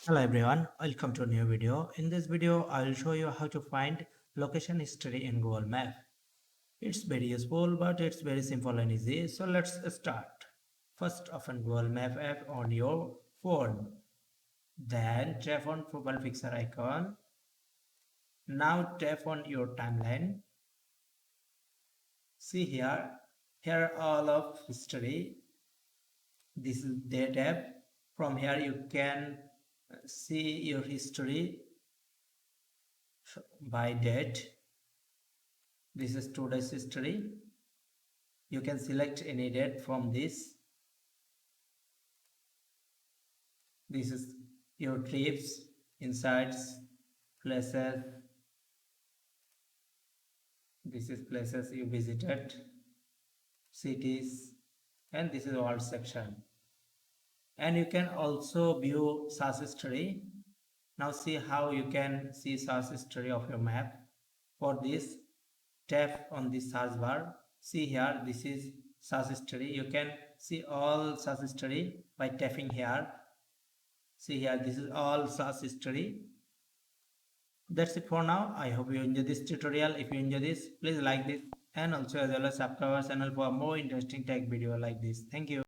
Hello everyone, welcome to a new video. In this video, I will show you how to find location history in Google Map. It's very useful, but it's very simple and easy. So let's start. First, open Google Map app on your phone. Then tap on profile picture icon. Now tap on your timeline. See here are all of history. This is date app. From here you can see your history by date. This is today's history. You can select any date from this. This is your trips, insights, places. This is places you visited, cities, and this is all section. And you can also view search history. Now see how you can see search history of your map. For this, tap on the search bar. See here, this is search history. You can see all search history by tapping here. See here, this is all search history. That's it for now. I hope you enjoy this tutorial. If you enjoy this, please like this and also as well as subscribe our channel for more interesting tech video like this. Thank you.